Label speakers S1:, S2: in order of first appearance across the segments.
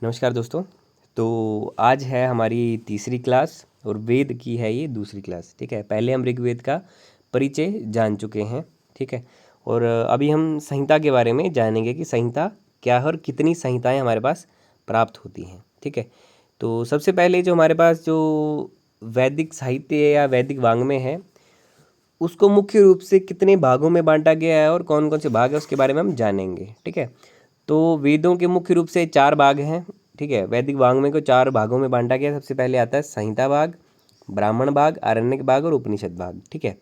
S1: नमस्कार दोस्तों। तो आज है हमारी तीसरी क्लास और वेद की है ये दूसरी क्लास। ठीक है, पहले हम ऋग्वेद का परिचय जान चुके हैं। ठीक है, और अभी हम संहिता के बारे में जानेंगे कि संहिता क्या है और कितनी संहिताएं हमारे पास प्राप्त होती हैं। ठीक है, तो सबसे पहले जो हमारे पास जो वैदिक साहित्य या वैदिक वाङ्मय है उसको मुख्य रूप से कितने भागों में बांटा गया है और कौन कौन से भाग है उसके बारे में हम जानेंगे। ठीक है, तो वेदों के मुख्य रूप से 4 भाग हैं। ठीक है, वैदिक वाङ्मय को 4 भागों में बांटा गया। सबसे पहले आता है संहिता भाग, ब्राह्मण भाग, आरण्यक भाग और उपनिषद भाग। ठीक है,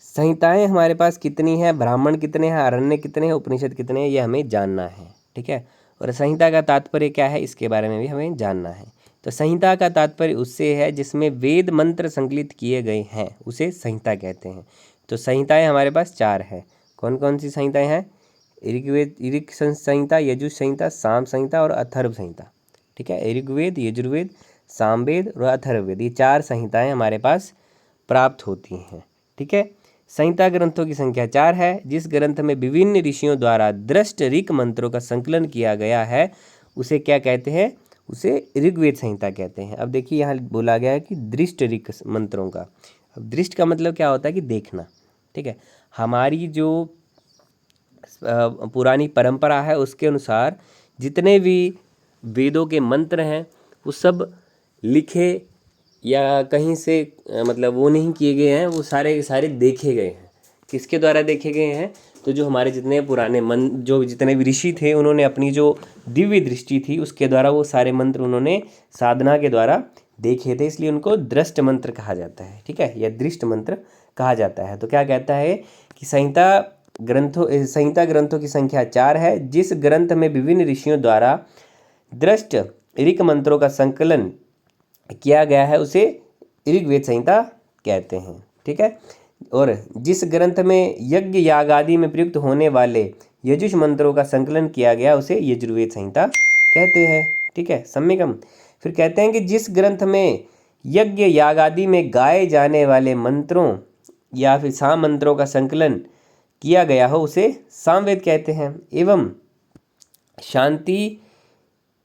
S1: संहिताएं हमारे पास कितनी हैं, ब्राह्मण कितने हैं, आरण्य कितने हैं, उपनिषद कितने हैं, ये हमें जानना है। ठीक है, और संहिता का तात्पर्य क्या है इसके बारे में भी हमें जानना है। तो संहिता का तात्पर्य उससे है जिसमें वेद मंत्र संकलित किए गए हैं, उसे संहिता कहते हैं। तो संहिताएं हमारे पास 4 हैं। कौन कौन सी संहिताएं हैं? ऋग संहिता, यजुः संहिता, साम संहिता और अथर्व संहिता। ठीक है, ऋग्वेद, यजुर्वेद, सामवेद और अथर्ववेद, ये 4 संहिताएं हमारे पास प्राप्त होती हैं। ठीक है, संहिता ग्रंथों की संख्या 4 है। जिस ग्रंथ में विभिन्न ऋषियों द्वारा दृष्ट ऋक मंत्रों का संकलन किया गया है उसे क्या कहते हैं? उसे ऋग्वेद संहिता कहते हैं। अब देखिए यहाँ बोला गया है कि दृष्ट ऋक मंत्रों का। अब दृष्ट का मतलब क्या होता है कि देखना। ठीक है, हमारी जो पुरानी परंपरा है उसके अनुसार जितने भी वेदों के मंत्र हैं वो सब लिखे या कहीं से मतलब वो नहीं किए गए हैं, वो सारे के सारे देखे गए हैं। किसके द्वारा देखे गए हैं? तो जो हमारे जितने पुराने जो जितने भी ऋषि थे उन्होंने अपनी जो दिव्य दृष्टि थी उसके द्वारा वो सारे मंत्र उन्होंने साधना के द्वारा देखे थे, इसलिए उनको दृष्ट मंत्र कहा जाता है। ठीक है, या दृष्ट मंत्र कहा जाता है। तो क्या कहता है कि संहिता ग्रंथों की संख्या 4 है। जिस ग्रंथ में विभिन्न ऋषियों द्वारा दृष्ट ऋक मंत्रों का संकलन किया गया है उसे ऋग्वेद संहिता कहते हैं। ठीक है, और जिस ग्रंथ में यज्ञ याग आदि में प्रयुक्त होने वाले यजुष मंत्रों का संकलन किया गया उसे यजुर्वेद संहिता कहते हैं। ठीक है, सम्यकम। फिर कहते हैं कि जिस ग्रंथ में यज्ञ याग आदि में गाए जाने वाले मंत्रों या फिर साम मंत्रों का संकलन किया गया हो उसे सामवेद कहते हैं। एवं शांति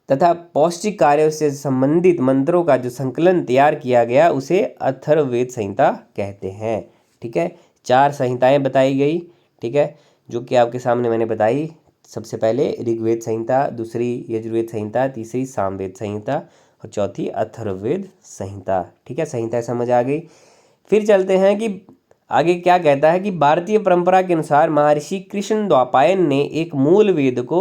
S1: तथा पौष्टिक कार्यों से संबंधित मंत्रों का जो संकलन तैयार किया गया उसे अथर्ववेद संहिता कहते हैं। ठीक है, 4 संहिताएं बताई गई। ठीक है, जो कि आपके सामने मैंने बताई। सबसे पहले ऋग्वेद संहिता, दूसरी यजुर्वेद संहिता, तीसरी सामवेद संहिता और चौथी अथर्ववेद संहिता। ठीक है, संहिता समझ आ गई। फिर चलते हैं कि आगे क्या कहता है कि भारतीय परंपरा के अनुसार महर्षि कृष्ण द्वापायन ने एक मूल वेद को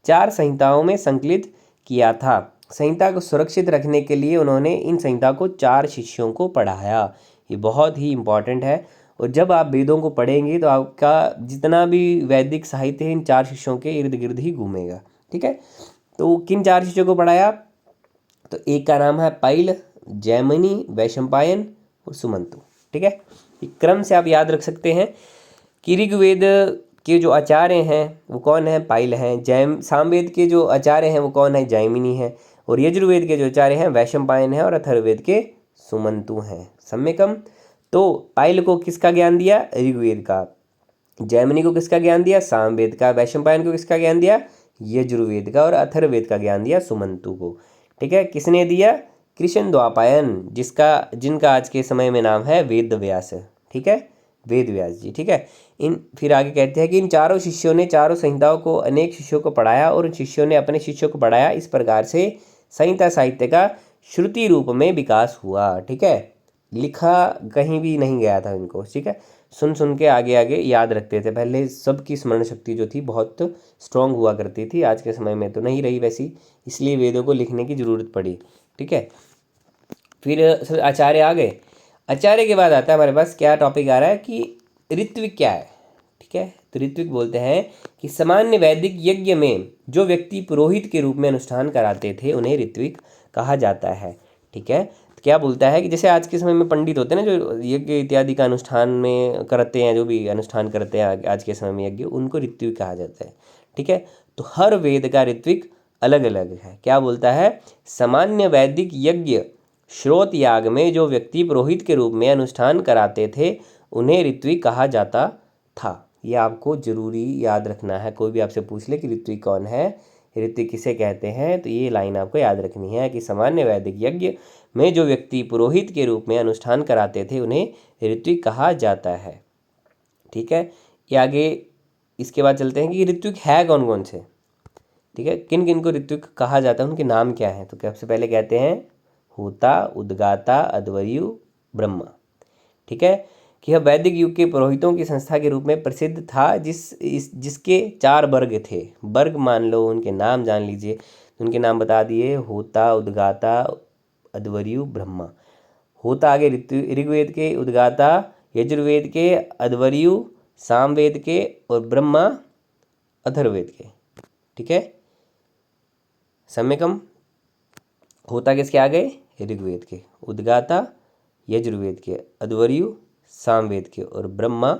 S1: 4 संहिताओं में संकलित किया था। संहिता को सुरक्षित रखने के लिए उन्होंने इन संहिता को 4 शिष्यों को पढ़ाया। ये बहुत ही इम्पॉर्टेंट है, और जब आप वेदों को पढ़ेंगे तो आपका जितना भी वैदिक साहित्य है इन 4 शिष्यों के इर्द गिर्द ही घूमेगा। ठीक है, तो किन 4 शिष्यों को पढ़ाया? तो एक का नाम है पाइल, जैमिनी, वैशंपायन और सुमंतु। ठीक है, एक क्रम से आप याद रख सकते हैं कि ऋग्वेद के जो आचार्य हैं वो कौन है? पाइल हैं। सामवेद के जो आचार्य हैं वो कौन है? जैमिनी हैं। और यजुर्वेद के जो आचार्य हैं वैशंपायन हैं और अथर्ववेद के सुमंतु हैं। सम्यकम। तो पाइल को किसका ज्ञान दिया? ऋग्वेद का। जैमिनी को किसका ज्ञान दिया? सामवेद का। वैशंपायन को किसका ज्ञान दिया? यजुर्वेद का। और अथर्ववेद का ज्ञान दिया सुमंतु को। ठीक है, किसने दिया? कृष्ण द्वापायन, जिनका आज के समय में नाम है वेद व्यास। ठीक है, वेद व्यास जी। ठीक है, फिर आगे कहते हैं कि इन 4 शिष्यों ने 4 संहिताओं को अनेक शिष्यों को पढ़ाया और उन शिष्यों ने अपने शिष्यों को पढ़ाया। इस प्रकार से संहिता साहित्य का श्रुति रूप में विकास हुआ। ठीक है, लिखा कहीं भी नहीं गया था इनको। ठीक है, सुन सुन के आगे आगे याद रखते थे। पहले सबकी स्मरण शक्ति जो थी बहुत स्ट्रांग हुआ करती थी, आज के समय में तो नहीं रही वैसी, इसलिए वेदों को लिखने की ज़रूरत पड़ी। ठीक है, फिर आचार्य आ गए। आचार्य के बाद आता है हमारे पास क्या टॉपिक आ रहा है कि ऋत्विक क्या है। ठीक है, तो ऋत्विक बोलते हैं कि सामान्य वैदिक यज्ञ में जो व्यक्ति पुरोहित के रूप में अनुष्ठान कराते थे उन्हें ऋत्विक कहा जाता है। ठीक है, तो क्या बोलता है कि जैसे आज के समय में पंडित होते हैं ना जो यज्ञ इत्यादि का अनुष्ठान में करते हैं, जो भी अनुष्ठान करते हैं आज के समय में यज्ञ, उनको ऋत्विक कहा जाता है। ठीक है, तो हर वेद का ऋत्विक अलग अलग है। क्या बोलता है? सामान्य वैदिक यज्ञ श्रोत याग में जो व्यक्ति पुरोहित के रूप में अनुष्ठान कराते थे उन्हें ऋत्विक कहा जाता था। ये आपको जरूरी याद रखना है। कोई भी आपसे पूछ ले कि ऋत्विक कौन है, ऋत्विक किसे कहते हैं? तो ये लाइन आपको याद रखनी है कि सामान्य वैदिक यज्ञ में जो व्यक्ति पुरोहित के रूप में अनुष्ठान कराते थे उन्हें ऋत्विक कहा जाता है। ठीक है, ये आगे इसके बाद चलते हैं कि ऋत्विक है कौन कौन से। ठीक है, किन किन को ऋत्विक कहा जाता है, उनके नाम क्या हैं? तो सबसे पहले कहते हैं होता, उद्गाता, अध्वर्यु, ब्रह्मा। ठीक है, कि यह वैदिक युग के पुरोहितों की संस्था के रूप में प्रसिद्ध था, जिसके 4 वर्ग थे। वर्ग मान लो, उनके नाम जान लीजिए। उनके नाम बता दिए, होता, उद्गाता, अध्वर्यु, ब्रह्मा। होता आगे ऋग्वेद के, उद्गाता यजुर्वेद के, अध्वर्यु सामवेद के और ब्रह्मा अथर्ववेद के। ठीक है, सम्यकम। होता किसके आ गए? ऋग्वेद के, उद्गाता यजुर्वेद के, अध्वर्यु सामवेद के और ब्रह्मा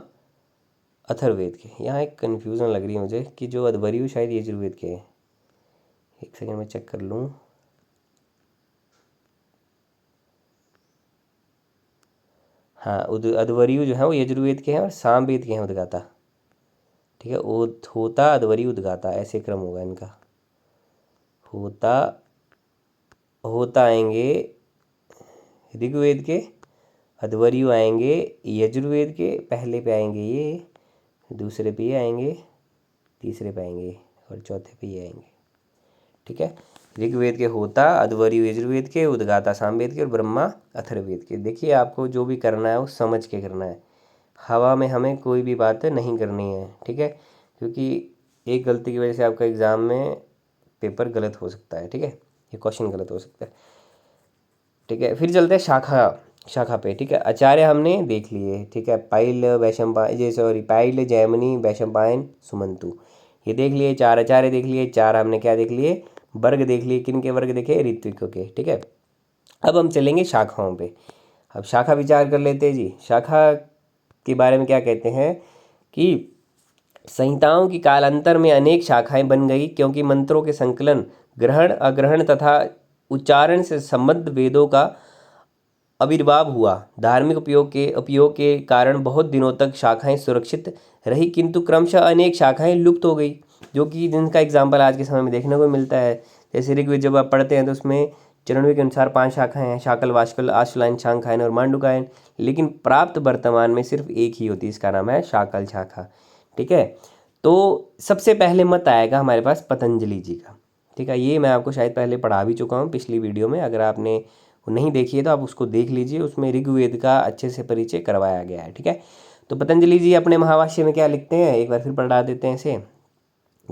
S1: अथर्ववेद के। यहाँ एक कन्फ्यूज़न लग रही है मुझे कि जो अध्वर्यु शायद यजुर्वेद के हैं। एक सेकंड में चेक कर लूँ। हाँ, अध्वर्यु जो है वो यजुर्वेद के हैं और सामवेद के हैं उद्गाता। ठीक है, होता, अध्वर्यु, उद्गाता, ऐसे क्रम होगा इनका। होता आएंगे ऋग्वेद के, अध्वर्यु आएंगे यजुर्वेद के, पहले पे आएंगे ये, दूसरे पे ये आएंगे, तीसरे पे आएंगे और चौथे पे ये आएंगे। ठीक है, ऋग्वेद के होता, अध्वर्यु यजुर्वेद के, उद्गाता सामवेद के और ब्रह्मा अथर्ववेद के। देखिए, आपको जो भी करना है वो समझ के करना है, हवा में हमें कोई भी बात नहीं करनी है। ठीक है, क्योंकि एक गलती की वजह से आपका एग्ज़ाम में पेपर गलत हो सकता है। ठीक है, ये क्वेश्चन गलत हो सकता है। ठीक है, फिर चलते हैं शाखा पे। ठीक है, आचार्य हमने देख लिए। ठीक है, पाइल, जैमिनी, वैशंपायन, सुमंतु, ये देख लिए। 4 आचार्य देख लिए। 4 हमने क्या देख लिए? वर्ग देख लिए। किन के वर्ग देखे? ऋत्विकों के। ठीक है, अब हम चलेंगे शाखाओं पे। अब शाखा विचार कर लेते हैं जी। शाखा के बारे में क्या कहते हैं कि संहिताओं की कालांतर में अनेक शाखाएं बन गई, क्योंकि मंत्रों के संकलन, ग्रहण, अग्रहण तथा उच्चारण से संबद्ध वेदों का आविर्भाव हुआ। धार्मिक उपयोग के कारण बहुत दिनों तक शाखाएं सुरक्षित रही, किंतु क्रमशः अनेक शाखाएं लुप्त हो गई, जो कि जिनका एग्जाम्पल आज के समय में देखने को मिलता है। जैसे ऋग्वेद जब आप पढ़ते हैं तो उसमें चरणों के अनुसार 5 शाखाएं हैं, शाकल, वाष्कल, आश्वलायन, शांखायन और मांडुकायन, लेकिन प्राप्त वर्तमान में सिर्फ एक ही होती है, इसका नाम है शाकल शाखा। ठीक है, तो सबसे पहले मत आएगा हमारे पास पतंजलि जी का। ठीक है, ये मैं आपको शायद पहले पढ़ा भी चुका हूँ पिछली वीडियो में, अगर आपने नहीं देखी है तो आप उसको देख लीजिए, उसमें ऋग्वेद का अच्छे से परिचय करवाया गया है। ठीक है, तो पतंजलि जी अपने महाभाष्य में क्या लिखते हैं, एक बार फिर पढ़ा देते हैं इसे।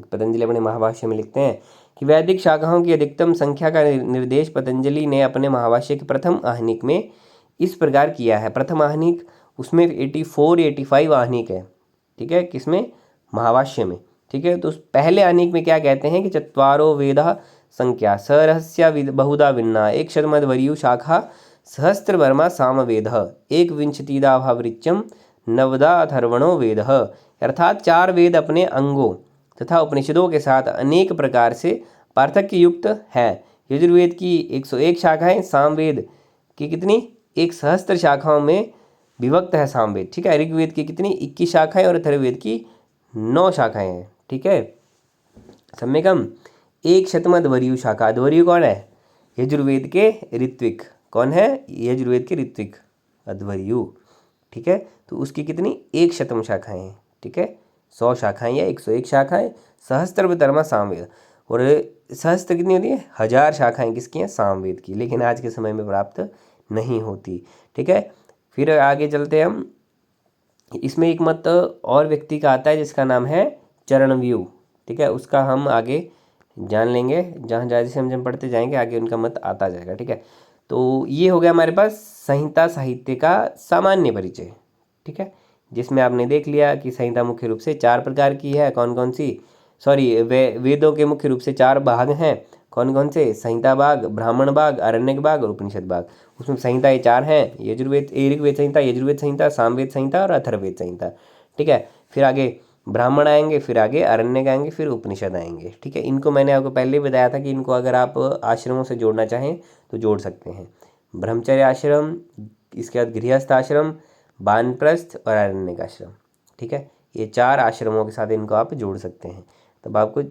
S1: पतंजलि अपने महाभाष्य में लिखते हैं कि वैदिक शाखाओं की अधिकतम संख्या का निर्देश पतंजलि ने अपने महाभाष्य के प्रथम आहनिक में इस प्रकार किया है। प्रथम आहनिक, उसमें 84 या 85 आहनिक है। ठीक है, किसमें? महाभाष्य में। ठीक है, तो उस पहले आहनिक में क्या कहते हैं कि चत्वारो वेदा संख्या सरहस्या बहुधा विन्ना, एक शतमध्वर्यु शाखा सहस्त्रवर्मा सामवेद, एक विंशतिदा भावृच्यम नवदा अथर्वणो वेद। अर्थात 4 वेद अपने अंगों तथा उपनिषदों के साथ अनेक प्रकार से पार्थक्य युक्त है। यजुर्वेद की 101 शाखाएं, सामवेद की कितनी? 1 सहस्त्र शाखाओं में विभक्त है सामवेद। ठीक है, ऋग्वेद की कितनी? 21 शाखाएं और अथर्ववेद की 9 शाखाएं हैं। ठीक है, सम्यकम। एक शतमध्वर्यु शाखा, अध्वर्यु कौन है? यजुर्वेद के ऋत्विक। कौन है? यजुर्वेद के ऋत्विक, अध्वर्यु। ठीक है, तो उसकी कितनी? 1 शतम शाखाएं हैं। ठीक है, 100 शाखाएं या 101 शाखाएं। सहस्त्रवतरमा सामवेद, और सहस्त्र कितनी होती है? 1000 शाखाएं किसकी हैं? सामवेद की, लेकिन आज के समय में प्राप्त नहीं होती। ठीक है, फिर आगे चलते हैं हम। इसमें एक मत और व्यक्ति का आता है जिसका नाम है चरणव्यूह। ठीक है, उसका हम आगे जान लेंगे, जहाँ जैसे हम पढ़ते जाएंगे आगे उनका मत आता जाएगा। ठीक है, तो ये हो गया हमारे पास संहिता साहित्य का सामान्य परिचय। ठीक है, जिसमें आपने देख लिया कि संहिता मुख्य रूप से 4 प्रकार की है। कौन कौन सी? वेदों के मुख्य रूप से 4 भाग हैं। कौन कौन से? संहिता भाग, ब्राह्मण भाग, आरण्यक भाग और उपनिषद भाग। उसमें संहिता ये 4 हैं, ऋग्वेद संहिता, यजुर्वेद संहिता, सामवेद संहिता और अथर्ववेद संहिता। ठीक है, फिर आगे ब्राह्मण आएंगे, फिर आगे आरण्यक आएंगे, फिर उपनिषद आएंगे। ठीक है, इनको मैंने आपको पहले ही बताया था कि इनको अगर आप आश्रमों से जोड़ना चाहें तो जोड़ सकते हैं। ब्रह्मचर्य आश्रम, इसके बाद गृहस्थ आश्रम, वानप्रस्थ और आरण्यक आश्रम। ठीक है, ये 4 आश्रमों के साथ इनको आप जोड़ सकते हैं, तब आपको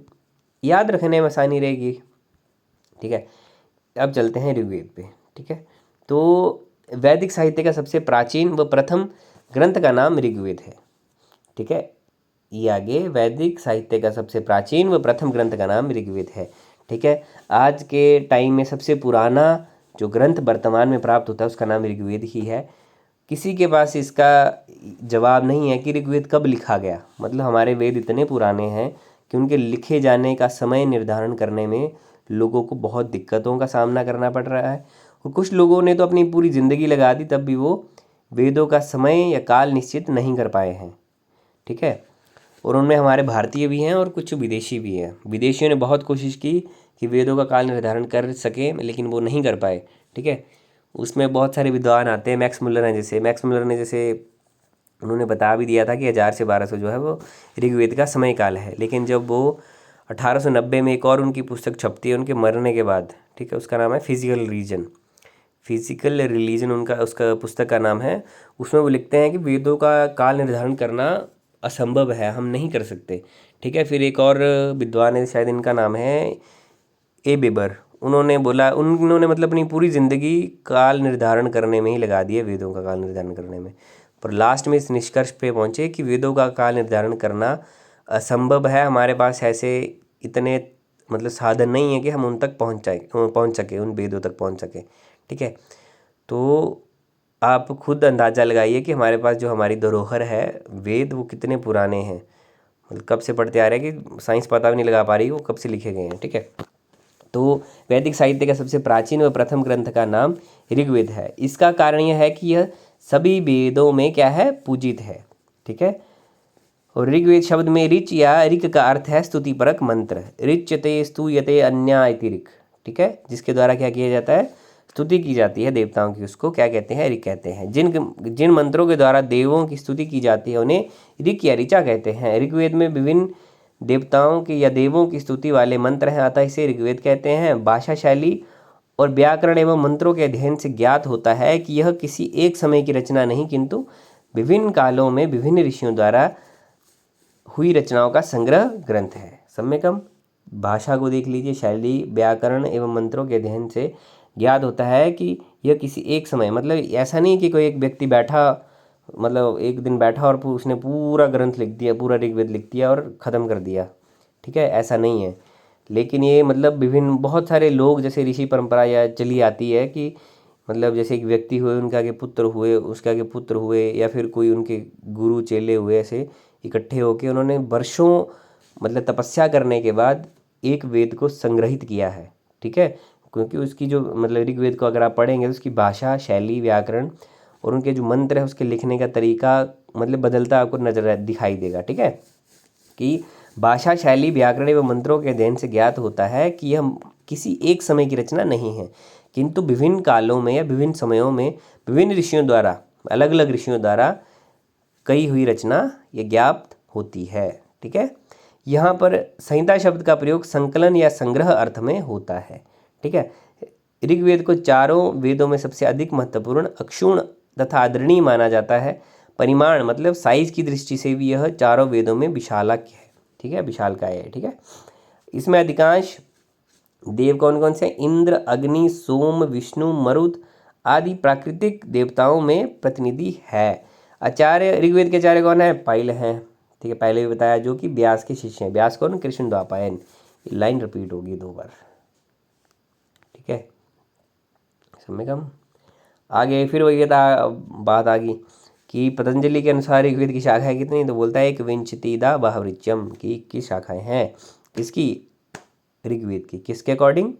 S1: याद रखने में आसानी रहेगी। ठीक है, अब चलते हैं ऋग्वेद पे। ठीक है, तो वैदिक साहित्य का सबसे प्राचीन व प्रथम ग्रंथ का नाम ऋग्वेद है। ठीक है, ये आगे वैदिक साहित्य का सबसे प्राचीन व प्रथम ग्रंथ का नाम ऋग्वेद है। ठीक है, आज के टाइम में सबसे पुराना जो ग्रंथ वर्तमान में प्राप्त होता है उसका नाम ऋग्वेद ही है। किसी के पास इसका जवाब नहीं है कि ऋग्वेद कब लिखा गया। मतलब हमारे वेद इतने पुराने हैं कि उनके लिखे जाने का समय निर्धारण करने में लोगों को बहुत दिक्कतों का सामना करना पड़ रहा है, और कुछ लोगों ने तो अपनी पूरी ज़िंदगी लगा दी तब भी वो वेदों का समय या काल निश्चित नहीं कर पाए हैं। ठीक है, और उनमें हमारे भारतीय भी हैं और कुछ विदेशी भी हैं। विदेशियों ने बहुत कोशिश की कि वेदों का काल निर्धारण कर सकें, लेकिन वो नहीं कर पाए। ठीक है, उसमें बहुत सारे विद्वान आते हैं, मैक्स मुलर ने जैसे उन्होंने बता भी दिया था कि 1000 से 1200 जो है वो ऋग्वेद का समय काल है। लेकिन जब वो 1890 में एक और उनकी पुस्तक छपती है उनके मरने के बाद, ठीक है, उसका नाम है फिजिकल रिलीजन उनका उसका पुस्तक का नाम है। उसमें वो लिखते हैं कि वेदों का काल निर्धारण करना असंभव है, हम नहीं कर सकते। ठीक है, फिर एक और विद्वान है, शायद इनका नाम है ए बेबर, उन्होंने मतलब अपनी पूरी ज़िंदगी काल निर्धारण करने में ही लगा दिया, वेदों का काल निर्धारण करने में। पर लास्ट में इस निष्कर्ष पे पहुँचे कि वेदों का काल निर्धारण करना असंभव है, हमारे पास ऐसे इतने मतलब साधन नहीं है कि हम उन तक पहुँच सके, उन वेदों तक पहुँच सके। ठीक है, तो आप खुद अंदाज़ा लगाइए कि हमारे पास जो हमारी धरोहर है वेद, वो कितने पुराने हैं। मतलब कब से पढ़ते आ रहे हैं कि साइंस पता भी नहीं लगा पा रही वो कब से लिखे गए हैं। ठीक है, तो वैदिक साहित्य का सबसे प्राचीन व प्रथम ग्रंथ का नाम ऋग्वेद है। इसका कारण यह है कि यह सभी वेदों में क्या है, पूजित है। ठीक है, और ऋग्वेद शब्द में ऋच या ऋक का अर्थ है स्तुतिपरक मंत्र। ऋच्यते स्तूयते अन्या इति ऋक। ठीक है, जिसके द्वारा क्या किया जाता है, स्तुति की जाती है देवताओं की, उसको क्या कहते हैं, ऋक कहते हैं। जिन मंत्रों के द्वारा देवों की स्तुति की जाती है उन्हें ऋक या ऋचा कहते हैं। ऋग्वेद में विभिन्न देवताओं की या देवों की स्तुति वाले मंत्र हैं, अतः इसे ऋग्वेद कहते हैं। भाषा शैली और व्याकरण एवं मंत्रों के अध्ययन से ज्ञात होता है कि यह किसी एक समय की रचना नहीं, किंतु विभिन्न कालों में विभिन्न ऋषियों द्वारा हुई रचनाओं का संग्रह ग्रंथ है। सम्यकम, भाषा को देख लीजिए, शैली, व्याकरण एवं मंत्रों के अध्ययन से ज्ञात होता है कि यह किसी एक समय, मतलब ऐसा नहीं कि कोई एक व्यक्ति बैठा, मतलब एक दिन बैठा और उसने पूरा ग्रंथ लिख दिया, पूरा ऋग्वेद लिख दिया और ख़त्म कर दिया। ठीक है, ऐसा नहीं है। लेकिन ये मतलब विभिन्न बहुत सारे लोग, जैसे ऋषि परंपरा या चली आती है कि मतलब जैसे एक व्यक्ति हुए, उनके आगे पुत्र हुए, उसके आगे पुत्र हुए, या फिर कोई उनके गुरु चेले हुए, ऐसे इकट्ठे होकर उन्होंने वर्षों मतलब तपस्या करने के बाद एक वेद को संग्रहित किया है। ठीक है, क्योंकि उसकी जो मतलब ऋग्वेद को अगर आप पढ़ेंगे तो उसकी भाषा, शैली, व्याकरण और उनके जो मंत्र है उसके लिखने का तरीका मतलब बदलता आपको नजर दिखाई देगा। ठीक है, कि भाषा, शैली, व्याकरण एवं मंत्रों के अध्ययन से ज्ञात होता है कि यह किसी एक समय की रचना नहीं है, किंतु विभिन्न कालों में या विभिन्न समयों में विभिन्न ऋषियों द्वारा, अलग अलग ऋषियों द्वारा कई हुई रचना ये ज्ञात होती है। ठीक है, यहाँ पर संहिता शब्द का प्रयोग संकलन या संग्रह अर्थ में होता है। ठीक है, ऋग्वेद को चारों वेदों में सबसे अधिक महत्वपूर्ण, अक्षुण्ण तथा आदरणीय माना जाता है। परिमाण मतलब साइज की दृष्टि से भी यह चारों वेदों में विशालक है। ठीक है, विशालकाय है। ठीक है, इसमें अधिकांश देव कौन कौन से, इंद्र, अग्नि, सोम, विष्णु, मरुत आदि प्राकृतिक देवताओं में प्रतिनिधि है। आचार्य, ऋग्वेद के आचार्य कौन है, पाइल हैं। ठीक है, पहले भी बताया, जो कि व्यास के शिष्य हैं। व्यास कौन, कृष्ण द्वापायन। लाइन रिपीट होगी 2 बार। ठीक है, सम्यकम। आगे फिर वही बात आ गई कि पतंजलि के अनुसार ऋग्वेद की शाखाएं कितनी, तो बोलता है एक विंशतिदा बाहवृच्यम की 21 शाखाएं हैं। किसकी, ऋग्वेद की। किसके अकॉर्डिंग,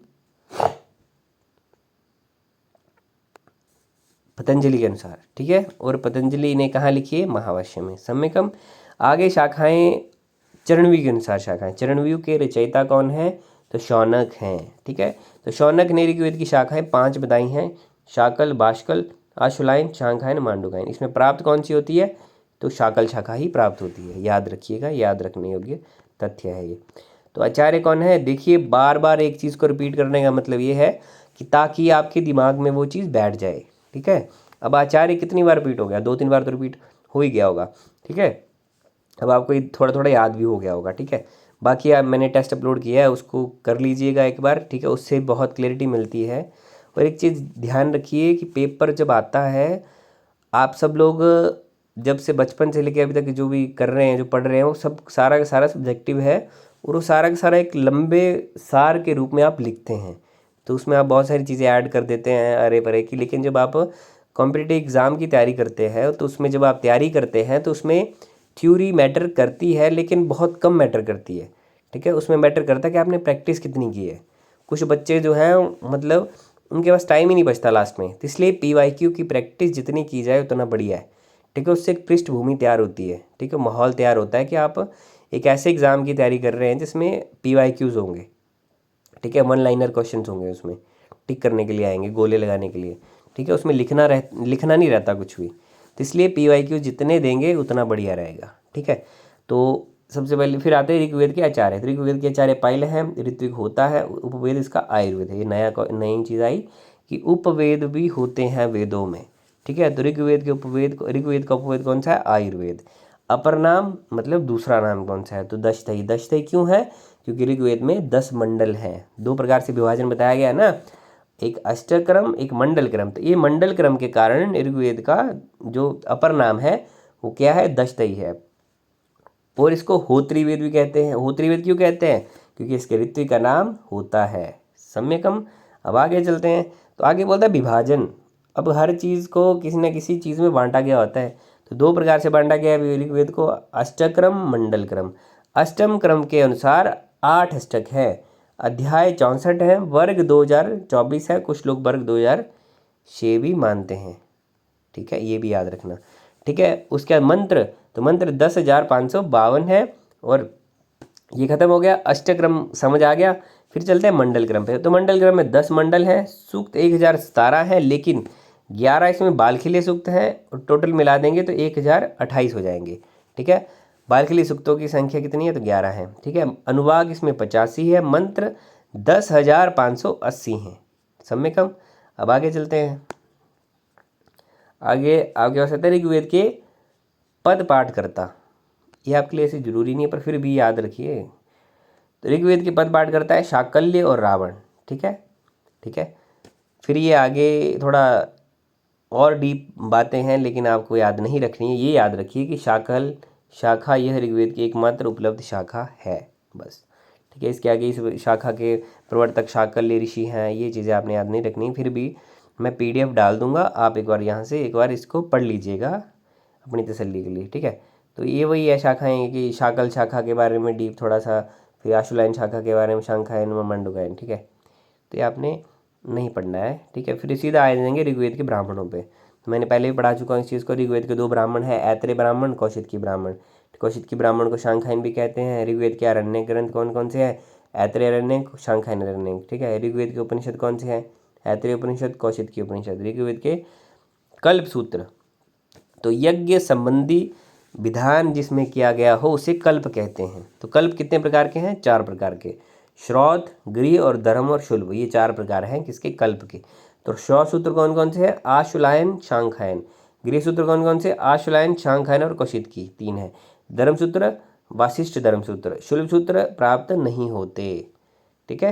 S1: पतंजलि के अनुसार। ठीक है, और पतंजलि ने कहाँ लिखी है, महाभाष्य में। सम्यकम। आगे शाखाएं चरणव्यूह के अनुसार शाखाएं। चरणव्यूह के रचयिता कौन है, तो शौनक हैं। ठीक है, तो शौनक ने ऋग्वेद की शाखाएं 5 बताई हैं, शाकल, बाष्कल, आशुलायन, शांखायन, मांडुकायन। इसमें प्राप्त कौन सी होती है, तो शाकल शाखा ही प्राप्त होती है। याद रखिएगा, याद रखने योग्य तथ्य है ये। तो आचार्य कौन है, देखिए बार बार एक चीज़ को रिपीट करने का मतलब ये है कि ताकि आपके दिमाग में वो चीज़ बैठ जाए। ठीक है, अब आचार्य कितनी बार रिपीट हो गया, 2-3 बार तो रिपीट हो ही गया होगा। ठीक है, अब आपको थोड़ा थोड़ा याद भी हो गया होगा। ठीक है, बाकी आप मैंने टेस्ट अपलोड किया है, उसको कर लीजिएगा एक बार, ठीक है, उससे बहुत क्लैरिटी मिलती है। और एक चीज़ ध्यान रखिए कि पेपर जब आता है, आप सब लोग जब से बचपन से लेके अभी तक जो भी कर रहे हैं, जो पढ़ रहे हैं, वो सब सारा का सारा सब्जेक्टिव है, और वो सारा का सारा एक लंबे सार के रूप में आप लिखते हैं। तो उसमें आप बहुत सारी चीज़ें ऐड कर देते हैं अरे परे की, लेकिन जब आप कॉम्पिटिटिव एग्ज़ाम की तैयारी करते हैं तो उसमें जब आप तैयारी करते हैं तो उसमें थ्योरी मैटर करती है, लेकिन बहुत कम मैटर करती है, ठीक है। उसमें मैटर करता है कि आपने प्रैक्टिस कितनी की है। कुछ बच्चे जो हैं मतलब उनके पास टाइम ही नहीं बचता लास्ट में, तो इसलिए PYQ की प्रैक्टिस जितनी की जाए उतना बढ़िया है, ठीक है। उससे एक पृष्ठभूमि तैयार होती है, ठीक है, माहौल तैयार होता है कि आप एक ऐसे एग्ज़ाम की तैयारी कर रहे हैं जिसमें PYQs होंगे, ठीक है, वन लाइनर क्वेश्चन होंगे, उसमें टिक करने के लिए आएंगे, गोले लगाने के लिए, ठीक है। उसमें लिखना नहीं रहता कुछ भी, तो इसलिए PYQ जितने देंगे उतना बढ़िया रहेगा, ठीक है। तो सबसे पहले फिर आते हैं ऋग्वेद के आचार्य। तो ऋग्वेद के आचार्य पायल हैं, ऋत्विक होता है, उपवेद इसका आयुर्वेद है। ये नई चीज़ आई कि उपवेद भी होते हैं वेदों में, ठीक है। तो ऋग्वेद का उपवेद कौन सा है? आयुर्वेद। अपर नाम मतलब दूसरा नाम कौन सा है? तो दशथई। दशथई क्यों है? क्योंकि ऋग्वेद में 10 मंडल हैं। 2 प्रकार से विभाजन बताया गया है ना, एक अष्टक्रम, एक मंडल क्रम। तो ये मंडल क्रम के कारण ऋग्वेद का जो अपर नाम है वो क्या है? दशथई है। और इसको होत्री वेद भी कहते हैं। होत्री वेद क्यों कहते हैं? क्योंकि इसके ऋत्विक का नाम होता है सम्यकम। अब आगे चलते हैं, तो आगे बोलता है विभाजन। अब हर चीज़ को किसी न किसी चीज़ में बांटा गया होता है, तो 2 प्रकार से बांटा गया है ऋग्वेद को, अष्टक्रम, मंडल क्रम। अष्टम क्रम के अनुसार 8 अष्टक है, अध्याय 64 है, वर्ग 2024 है, कुछ लोग वर्ग 2006 भी मानते हैं, ठीक है, ये भी याद रखना, ठीक है। उसके बाद मंत्र, तो मंत्र 10,552 है, और ये खत्म हो गया। अष्टक्रम समझ आ गया। फिर चलते हैं मंडल क्रम पे। तो मंडल क्रम में 10 मंडल हैं, सूक्त 1017 है, लेकिन 11 इसमें बालखिल्य सूक्त हैं, और टोटल मिला देंगे तो 1028 हो जाएंगे, ठीक है। बालखिल्य सूक्तों की संख्या कितनी है? तो 11 है, ठीक है। अनुवाग इसमें 85 है, मंत्र 10,580 हैं सम्यकम। अब आगे चलते हैं, आगे आगे हो सकता है ऋग्वेद के पद पाठ करता। ये आपके लिए ऐसे जरूरी नहीं है, पर फिर भी याद रखिए। तो ऋग्वेद के पद पाठ करता है शाकल्य और रावण, ठीक है, ठीक है। फिर ये आगे थोड़ा और डीप बातें हैं, लेकिन आपको याद नहीं रखनी है। ये याद रखिए कि शाकल शाखा यह ऋग्वेद की एकमात्र उपलब्ध शाखा है, बस, ठीक है। इसके आगे इस शाखा के प्रवर्तक शाकल्य ऋषि हैं, ये चीज़ें आपने याद नहीं रखनी। फिर भी मैं PDF डाल दूंगा, आप एक बार यहाँ से एक बार इसको पढ़ लीजिएगा अपनी तसल्ली के लिए, ठीक है। तो ये वही है शाखाएं कि शाकल शाखा के बारे में डीप थोड़ा सा, फिर आशुलायन शाखा के बारे में शांखायन व मंडूकायन, ठीक है। तो ये आपने नहीं पढ़ना है, ठीक है। फिर सीधा आ जाएंगे ऋग्वेद के ब्राह्मणों पे। तो मैंने पहले भी पढ़ा चुका हूँ इस चीज़ को। ऋग्वेद के 2 ब्राह्मण हैं, ऐत्रेय ब्राह्मण, कौशिकी ब्राह्मण। कौशिकी ब्राह्मण को शांखायन भी कहते हैं। ऋग्वेद के अरण्य ग्रंथ कौन कौन से हैं? ऐत्रेय अरण्य, शांखायन अरण्य, ठीक है। ऋग्वेद के उपनिषद कौन से हैं? ऐत्रेय उपनिषद, कौशिकी उपनिषद। ऋग्वेद के कल्प सूत्र, तो यज्ञ संबंधी विधान जिसमें किया गया हो उसे कल्प कहते हैं। तो कल्प कितने प्रकार के हैं? 4 प्रकार के, श्रौत, गृह और धर्म और शुल्ब, ये 4 प्रकार हैं किसके? कल्प के। तो श्रौत सूत्र कौन कौन से हैं? आशुलायन, शांखायन। गृह सूत्र कौन कौन से? आशुलायन, शांखायन और कौशिकी, 3 है। धर्म सूत्र वासिष्ठ धर्म सूत्र। शुल्ब सूत्र प्राप्त नहीं होते, ठीक है।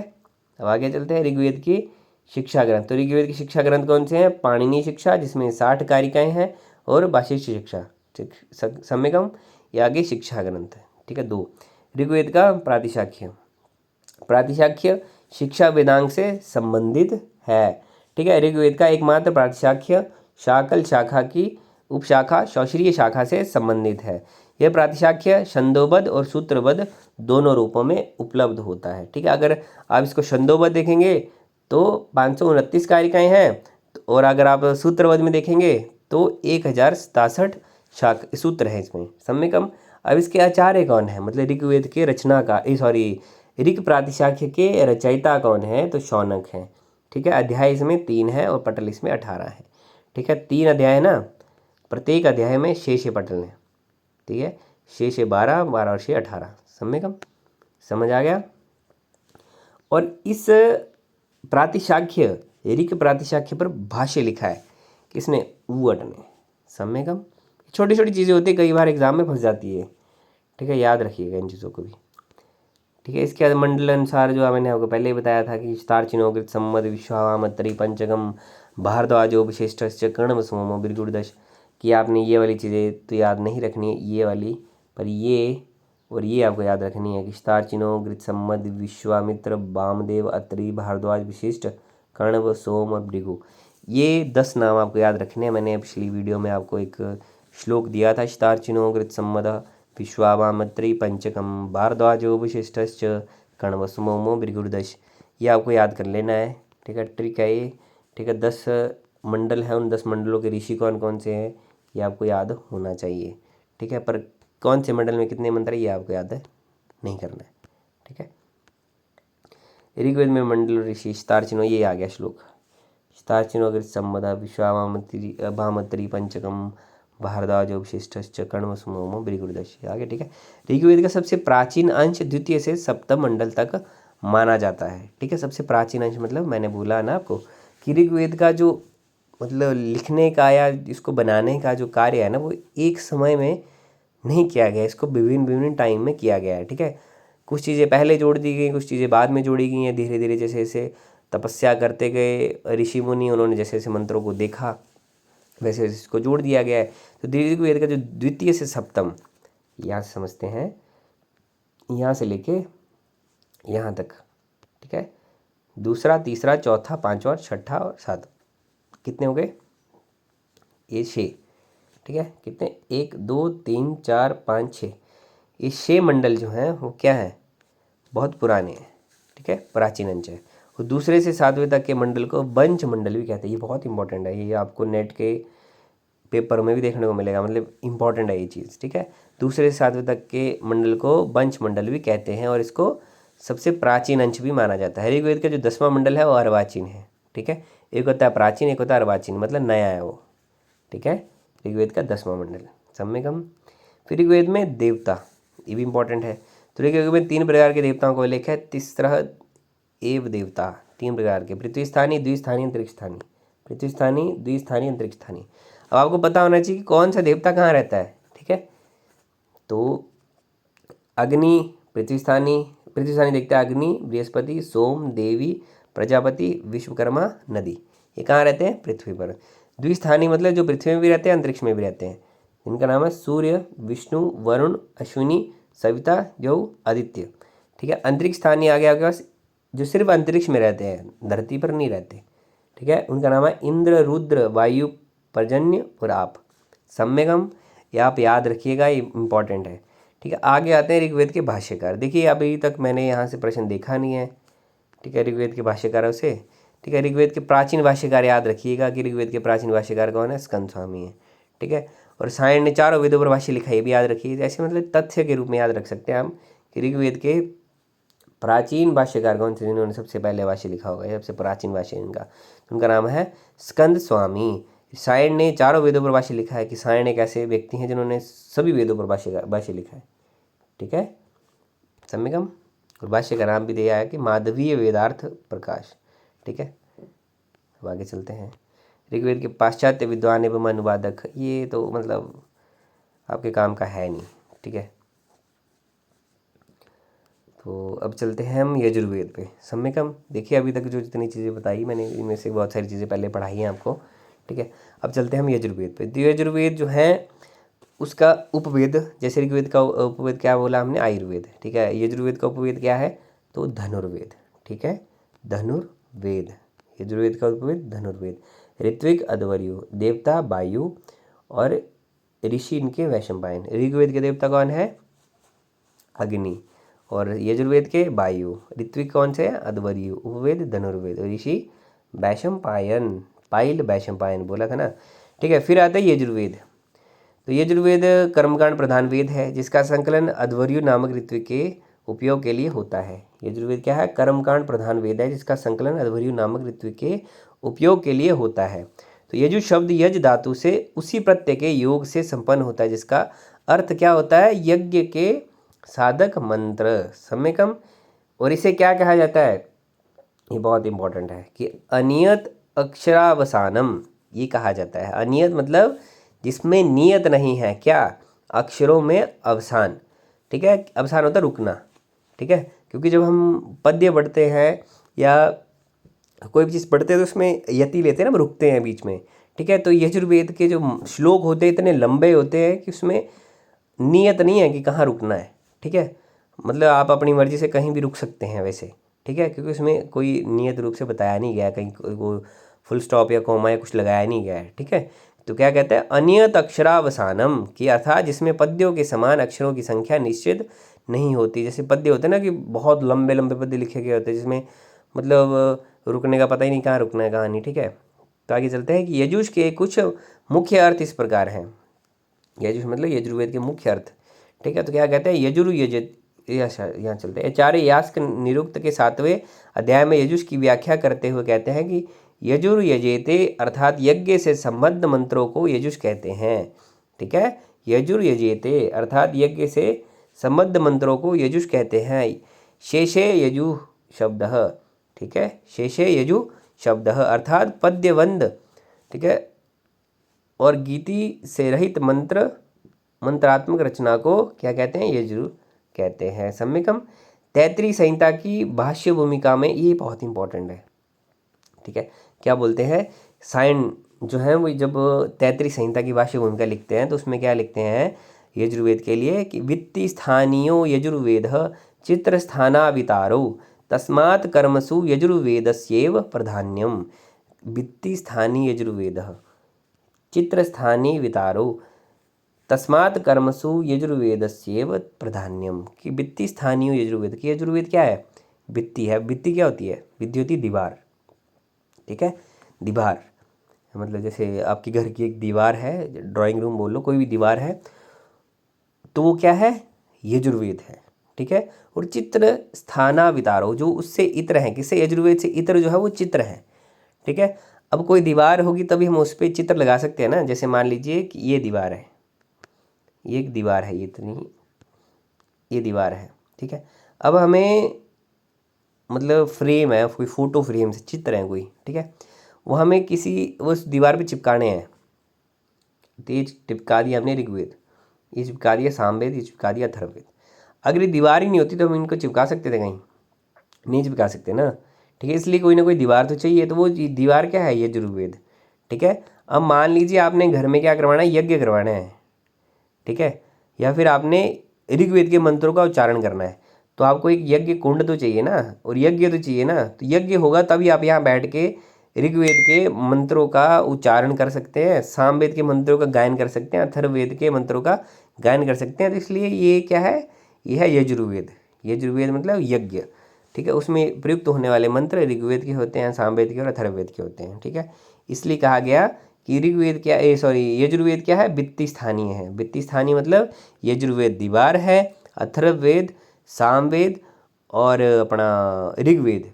S1: अब आगे चलते हैं ऋग्वेद की शिक्षा ग्रंथ। तो ऋग्वेद की शिक्षा ग्रंथ कौन से हैं? पाणिनि शिक्षा जिसमें 60 कारिकाएँ हैं, और वासिष्ठ शिक्षा सम्यकम, ये आगे शिक्षा ग्रंथ है, ठीक है। 2 ऋग्वेद का प्रातिशाख्य। प्रातिशाख्य शिक्षा वेदांग से संबंधित है, ठीक है। ऋग्वेद का एकमात्र प्रातिशाख्य शाकल शाखा की उपशाखा शौश्रीय शाखा से संबंधित है। यह प्रातिशाख्य छंदोबद्ध और सूत्रबद्ध दोनों रूपों में उपलब्ध होता है, ठीक है। अगर आप इसको छंदोबद्ध देखेंगे तो 529 कारिकाएँ हैं, और अगर आप सूत्रबद्ध में देखेंगे तो 1067 सूत्र हैं इसमें सम्यकम। अब इसके आचार्य कौन है? मतलब ऋग्वेद के रचना का ऋग प्रातिशाख्य के रचयिता कौन है? तो शौनक हैं, ठीक है। अध्याय इसमें 3 है और पटल इसमें 18 है, ठीक है। 3 अध्याय है ना, प्रत्येक अध्याय में 6 पटल हैं, ठीक है। 6 12, 12 और 6 18 सम्यकम, समझ आ गया। और इस प्रातिशाख्य ऋग प्रातिशाख्य पर भाष्य लिखा है किसने? उवट ने सम्यकम। छोटी छोटी चीज़ें होती है, कई बार एग्जाम में फंस जाती है, ठीक है, याद रखिएगा इन चीज़ों को भी। ठीक है। इसके बाद मंडल अनुसार जो मैंने आपको पहले ही बताया था कि स्टार चिन्हो कृत सम्मद विश्वामत्री पंचकम भारद्वाजो विशिष्ट कर्ण सोमो बिरगुड़दश, कि आपने ये वाली चीज़ें तो याद नहीं रखनी है, ये वाली, पर ये और ये आपको याद रखनी है कि स्टार चिन्हो कृत सम्मद विश्वामित्र वामदेव अत्रि भारद्वाज विशिष्ट कर्ण व सोम और भृगु, ये 10 नाम आपको याद रखने हैं। मैंने पिछली वीडियो में आपको एक श्लोक दिया था, स्टार चिन्हो कृत सम्मद विश्वावामत्री पंचकम भारद्वाजो विशिष्टश्च कण्वसुमोमो भृगुर्दश, ये आपको याद कर लेना है। ठीक है, ट्रिक है ये। ठीक है, 10 मंडल है, उन 10 मंडलों के ऋषि कौन कौन से हैं ये आपको याद होना चाहिए। ठीक है, पर कौन से मंडल में कितने मंत्र है ये आपको याद नहीं करना है। ठीक है, ऋग्वेद में मंडल ऋषि स्टार चिन्हो, ये आ गया श्लोक, स्टार चिन्हो कृत सम्मद विश्वावामत्री पंचकम भारद्वाजो विशिष्टश्च कण्वसुमोमो भृगुर्दश, आगे। ठीक है, ऋग्वेद का सबसे प्राचीन अंश द्वितीय से सप्तम मंडल तक माना जाता है। ठीक है, सबसे प्राचीन अंश मतलब मैंने बोला ना आपको कि ऋग्वेद का जो मतलब लिखने का या इसको बनाने का जो कार्य है ना, वो एक समय में नहीं किया गया, इसको विभिन्न विभिन्न टाइम में किया गया है। ठीक है, कुछ चीज़ें पहले जोड़ दी गई, कुछ चीज़ें बाद में जोड़ी गई हैं, धीरे धीरे जैसे जैसे तपस्या करते गए ऋषि मुनि, उन्होंने जैसे जैसे मंत्रों को देखा वैसे वैसे इसको जोड़ दिया गया है। तो ऋग्वेद का जो द्वितीय से सप्तम, यहाँ से समझते हैं, यहाँ से लेके यहाँ तक। ठीक है, दूसरा, तीसरा, चौथा, पांचवा, छठा और सातवां, कितने हो गए? ये 6। ठीक है, कितने? 1 2 3 4 5 6, ये 6 मंडल जो हैं वो क्या है? बहुत पुराने हैं। ठीक है, प्राचीन अंश है। और दूसरे से 7वें तक के मंडल को वंश मंडल भी कहते हैं। ये बहुत इंपॉर्टेंट है, ये आपको नेट के पेपर में भी देखने को मिलेगा, मतलब इंपॉर्टेंट है ये चीज़। ठीक है, दूसरे से 7वें तक के मंडल को वंश मंडल भी कहते हैं और इसको सबसे प्राचीन अंश भी माना जाता है। ऋग्वेद का जो 10वां मंडल है वो अर्वाचीन है। ठीक है, एक होता है प्राचीन, एक होता है अर्वाचीन, मतलब नया है वो। ठीक है, ऋग्वेद का 10वां मंडल सम्यकम। फिर ऋग्वेद में देवता, ये भी इंपॉर्टेंट है। तो ऋग्वेद में 3 प्रकार के देवताओं को उल्लेख है। तिस्रः एव देवता, 3 प्रकार के, पृथ्वी स्थानीय, द्विस्थानीय, अंतरिक्ष स्थानीय। पृथ्वी स्थानीय, द्विस्थानीय, अंतरिक्ष स्थानीय। अब आपको पता होना चाहिए कि कौन सा देवता कहाँ रहता है। ठीक है, तो अग्नि पृथ्वी स्थानीय देखता है, अग्नि, बृहस्पति, सोम, देवी, प्रजापति, विश्वकर्मा, नदी, ये कहाँ रहते हैं? पृथ्वी पर। द्विस्थानीय मतलब जो पृथ्वी में भी रहते हैं, अंतरिक्ष में भी रहते हैं, इनका नाम है सूर्य, विष्णु, वरुण, अश्विनी, सविता, जो आदित्य। ठीक है, अंतरिक्ष स्थानीय आ गया आपके पास, जो सिर्फ अंतरिक्ष में रहते हैं, धरती पर नहीं रहते। ठीक है, उनका नाम है इंद्र, रुद्र, वायु, पर्जन्य और आप। सम्यकम, ये आप याद रखिएगा, ये इंपॉर्टेंट है। ठीक है, आगे आते हैं ऋग्वेद के भाष्यकार। देखिए अभी तक मैंने यहाँ से प्रश्न देखा नहीं है। ठीक है, ऋग्वेद के भाष्यकारों से। ठीक है, ऋग्वेद के प्राचीन भाष्यकार याद रखिएगा कि ऋग्वेद के प्राचीन भाष्यकार कौन है? स्कंद स्वामी है। ठीक है, और सायण ने 4 वेदों पर भाष्य लिखा, ये भी याद रखिए। ऐसे मतलब तथ्य के रूप में याद रख सकते हैं हम कि ऋग्वेद के प्राचीन भाष्यकार कौन थे जिन्होंने सबसे पहले भाष्य लिखा होगा, सबसे प्राचीन भाष्य इनका, उनका नाम है स्कंद स्वामी। सायण ने 4 वेदों पर भाष्य लिखा है कि सायण एक ऐसे व्यक्ति हैं जिन्होंने सभी वेदों पर भाष्य लिखा है। ठीक है, सम्यकम। और भाष्य का नाम भी दिया है कि माधवीय वेदार्थ प्रकाश। ठीक है, अब आगे चलते हैं। ऋग्वेद के पाश्चात्य विद्वान एवं अनुवादक, ये तो मतलब आपके काम का है नहीं। ठीक है, तो अब चलते हैं हम यजुर्वेद पे। सम्यकम, देखिए अभी तक जो जितनी चीज़ें बताई मैंने, इनमें से बहुत सारी चीज़ें पहले पढ़ाई हैं आपको। ठीक है, अब चलते हैं हम यजुर्वेद पे। तो यजुर्वेद जो है उसका उपवेद, जैसे ऋग्वेद का उपवेद क्या बोला हमने? आयुर्वेद। ठीक है, यजुर्वेद का उपवेद क्या है? तो धनुर्वेद। ठीक है, धनुर्वेद, यजुर्वेद का उपवेद धनुर्वेद। ऋत्विक अध्वर्यु, देवता वायु और ऋषि इनके वैशंपायन। ऋग्वेद के देवता कौन है? अग्नि, और यजुर्वेद के वायु। ऋत्विक कौन से? अध्वर्यु। उपवेद धनुर्वेद, ऋषि वैशंपायन, पाइल वैशंपायन बोला था ना। ठीक है, फिर आता है यजुर्वेद। तो यजुर्वेद कर्मकांड प्रधान वेद है जिसका संकलन अध्वर्यु नामक ऋत्विक के उपयोग के लिए होता है। यजुर्वेद क्या है? कर्मकांड प्रधान वेद है जिसका संकलन अध्वर्यु नामक ऋत्विक के उपयोग के लिए होता है। तो यजु शब्द यज धातु से उसी प्रत्यय के योग से संपन्न होता है जिसका अर्थ क्या होता है? यज्ञ के साधक मंत्र। सम्यकम। और इसे क्या कहा जाता है? ये बहुत इंपॉर्टेंट है कि अनियत अक्षरावसानम, ये कहा जाता है। अनियत मतलब जिसमें नियत नहीं है, क्या? अक्षरों में अवसान। ठीक है, अवसान होता है रुकना। ठीक है, क्योंकि जब हम पद्य पढ़ते हैं या कोई भी चीज़ पढ़ते हैं तो उसमें यति लेते हैं ना, हम रुकते हैं बीच में, ठीक है। तो यजुर्वेद के जो श्लोक होते हैं इतने लंबे होते हैं कि उसमें नियत नहीं है कि कहाँ रुकना है, ठीक है। मतलब आप अपनी मर्जी से कहीं भी रुक सकते हैं वैसे, ठीक है, क्योंकि उसमें कोई नियत रूप से बताया नहीं गया, कहीं वो फुल स्टॉप या कोमा या कुछ लगाया नहीं गया है, ठीक है। तो क्या कहते हैं, अनियत अक्षरावसानम की अर्थात जिसमें पद्यों के समान अक्षरों की संख्या निश्चित नहीं होती। जैसे पद्य होते हैं ना कि बहुत लंबे लंबे पद्य लिखे गए होते हैं जिसमें मतलब रुकने का पता ही नहीं कहाँ रुकना है कहाँ नहीं, ठीक है। तो आगे चलते हैं कि यजुष के कुछ मुख्य अर्थ इस प्रकार हैं। यजुष मतलब यजुर्वेद के मुख्य अर्थ, ठीक है। तो क्या कहते हैं, यजुरु यजित, यहाँ चलते हैं। आचार्य यास्क निरुक्त के 7वें अध्याय में यजुष की व्याख्या करते हुए कहते हैं कि यजुर यजेते अर्थात यज्ञ से संबद्ध मंत्रों को यजुष कहते हैं, ठीक है। यजुर यजेते अर्थात यज्ञ से संबद्ध मंत्रों को यजुष कहते हैं। शेषे यजु शब्द, ठीक है, शेषे यजु शब्द अर्थात पद्यवंद, ठीक है, और गीति से रहित मंत्रात्मक रचना को क्या कहते हैं, यजु कहते हैं। सम्यकम तैत्तिरीय संहिता की भाष्य भूमिका में ये बहुत इंपॉर्टेंट है, ठीक है। क्या बोलते हैं, सायन जो है वो जब तैत्तिरीय संहिता की भाष्य भूमिका लिखते हैं तो उसमें क्या लिखते हैं यजुर्वेद के लिए कि वित्ति स्थानीयो यजुर्वेद चित्र स्थानावितारो तस्मात् कर्मसु यजुर्वेदस्येव प्राधान्यम। वित्ति स्थानीय यजुर्वेद चित्र स्थानीय वितारो तस्मात् कर्मसु यजुर्वेदस्येव प्राधान्यम। कि वित्ति स्थानीय यजुर्वेद की, यजुर्वेद क्या है, वित्ति है। वित्ति क्या होती है, वित्ति होती है दीवार, ठीक है। दीवार मतलब जैसे आपके घर की एक दीवार है, ड्राइंग रूम बोल लो, कोई भी दीवार है तो वो क्या है, यजुर्वेद है, ठीक है। और चित्र स्थाना वितारो जो उससे इतर है, किससे, यजुर्वेद से इतर जो है वो चित्र है, ठीक है। अब कोई दीवार होगी तभी हम उस पर चित्र लगा सकते हैं ना। जैसे मान लीजिए कि ये दीवार है, ये एक दीवार है, ये इतनी, ये दीवार है, ठीक है। अब हमें मतलब फ्रेम है, कोई फोटो फ्रेम से चित्र है कोई, ठीक है, वो हमें किसी उस दीवार पे चिपकाने हैं। तो ये चिपका दिया हमने ऋग्वेद, ये चिपका दिया सामवेद, ये चिपका दिया अथर्ववेद। अगर ये दीवार ही नहीं होती तो हम इनको चिपका सकते थे, कहीं नहीं चिपका सकते ना, ठीक है। इसलिए कोई ना कोई दीवार तो चाहिए, तो वो दीवार क्या है, यजुर्वेद, ठीक है। अब मान लीजिए आपने घर में क्या करवाना है, यज्ञ करवाना है, ठीक है, या फिर आपने ऋग्वेद के मंत्रों का उच्चारण करना है, तो आपको एक यज्ञ कुंड तो चाहिए ना, और यज्ञ तो चाहिए ना। तो यज्ञ होगा तभी आप यहाँ बैठ के ऋग्वेद के मंत्रों का उच्चारण कर सकते हैं, सामवेद के मंत्रों का गायन कर सकते हैं, अथर्ववेद के मंत्रों का गायन कर सकते हैं। तो इसलिए ये क्या है, ये है यजुर्वेद। यजुर्वेद मतलब यज्ञ, ठीक है। उसमें प्रयुक्त होने वाले मंत्र ऋग्वेद के होते हैं, सामवेद के और अथर्ववेद के होते हैं, ठीक है। इसलिए कहा गया कि ऋग्वेद क्या, यजुर्वेद क्या है, वित्ति स्थानीय है। वित्ति स्थानीय मतलब यजुर्वेद दीवार है, अथर्ववेद, सामवेद और अपना ऋग्वेद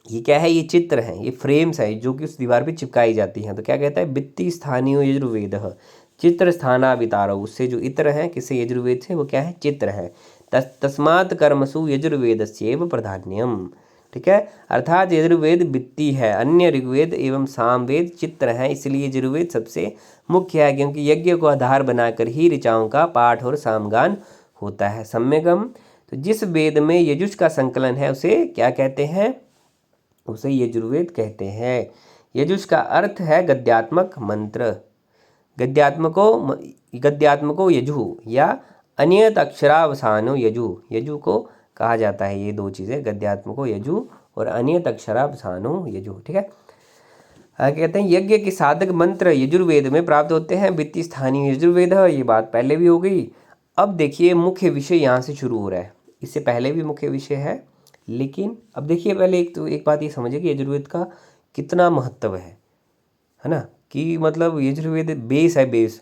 S1: ये क्या है, ये चित्र हैं, ये फ्रेम्स हैं जो कि उस दीवार पे चिपकाई जाती हैं। तो क्या कहता है, वित्ति स्थानीय यजुर्वेद चित्र स्थानावितारो, उससे जो इतर है किससे, यजुर्वेद से, वो क्या है, चित्र है। तस्मात् कर्मसु यजुर्वेदस्येव प्राधान्यम, ठीक है। अर्थात यजुर्वेद वित्ति है, अन्य ऋग्वेद एवं सामवेद चित्र हैं, इसलिए यजुर्वेद सबसे मुख्य है, क्योंकि यज्ञ को आधार बनाकर ही ऋचाओं का पाठ और सामगान होता है। सम्यगम तो जिस वेद में यजुष का संकलन है उसे क्या कहते हैं, उसे यजुर्वेद कहते हैं। यजुष का अर्थ है गद्यात्मक मंत्र, गद्यात्मको यजु या अनियत अक्षरावसानो यजु, यजु को कहा जाता है। ये दो चीज़ें, गद्यात्मको यजु और अनियत अक्षरावसानो यजु, ठीक है। आगे कहते हैं यज्ञ के साधक मंत्र यजुर्वेद में प्राप्त होते हैं, वित्ति स्थानीय यजुर्वेद, ये बात पहले भी हो गई। अब देखिए मुख्य विषय यहाँ से शुरू हो रहा है, इससे पहले भी मुख्य विषय है, लेकिन अब देखिए पहले एक बात ये समझिए कि यजुर्वेद का कितना महत्व है ना, कि मतलब यजुर्वेद बेस है, बेस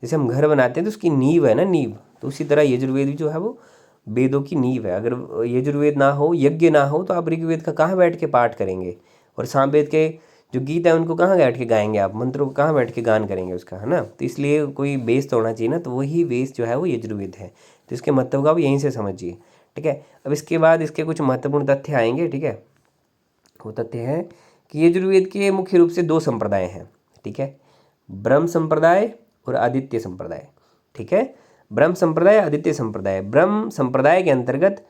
S1: जैसे हम घर बनाते हैं तो उसकी नींव है ना, नींव, तो उसी तरह यजुर्वेद जो है वो वेदों की नींव है। अगर यजुर्वेद ना हो, यज्ञ ना हो, तो आप ऋग्वेद का कहाँ बैठ के पाठ करेंगे, और सामवेद के जो गीत है उनको कहाँ बैठ के गाएंगे आप, मंत्रों को कहाँ बैठ के गान करेंगे उसका, है ना। तो इसलिए कोई बेस तो होना चाहिए ना, तो वही बेस जो है वो यजुर्वेद है। तो इसके महत्व का भी यहीं से समझिए, ठीक है। अब इसके बाद इसके कुछ महत्वपूर्ण तथ्य आएंगे, ठीक है। वो तथ्य है कि यजुर्वेद के मुख्य रूप से दो संप्रदाय हैं, ठीक है, ब्रह्म संप्रदाय और आदित्य संप्रदाय, ठीक है। ब्रह्म संप्रदाय, आदित्य संप्रदाय। ब्रह्म संप्रदाय के अंतर्गत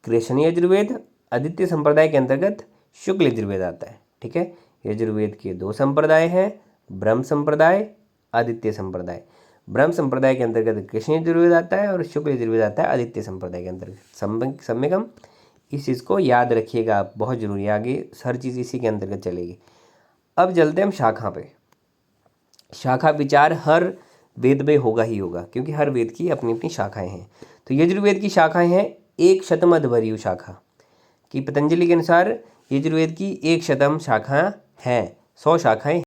S1: कृष्ण यजुर्वेद, आदित्य संप्रदाय के अंतर्गत शुक्ल यजुर्वेद आता है। ठीक है, यजुर्वेद के 2 संप्रदाय हैं, ब्रह्म संप्रदाय, आदित्य संप्रदाय। ब्रह्म संप्रदाय के अंतर्गत कृष्ण यजुर्वेद आता है और शुक्ल यजुर्वेद आता है आदित्य संप्रदाय के अंतर्गत। सम्यकम, इस चीज़ को याद रखिएगा आप, बहुत जरूरी है, आगे हर चीज़ इसी के अंतर्गत चलेगी। अब चलते हम शाखा पे। शाखा विचार हर वेद में होगा ही होगा, क्योंकि हर वेद की अपनी अपनी शाखाएं हैं। तो यजुर्वेद की शाखाएं हैं 1 शतमध्वर्यु शाखा, कि पतंजलि के अनुसार यजुर्वेद की 1 शतम शाखा हैं, 100 शाखाएं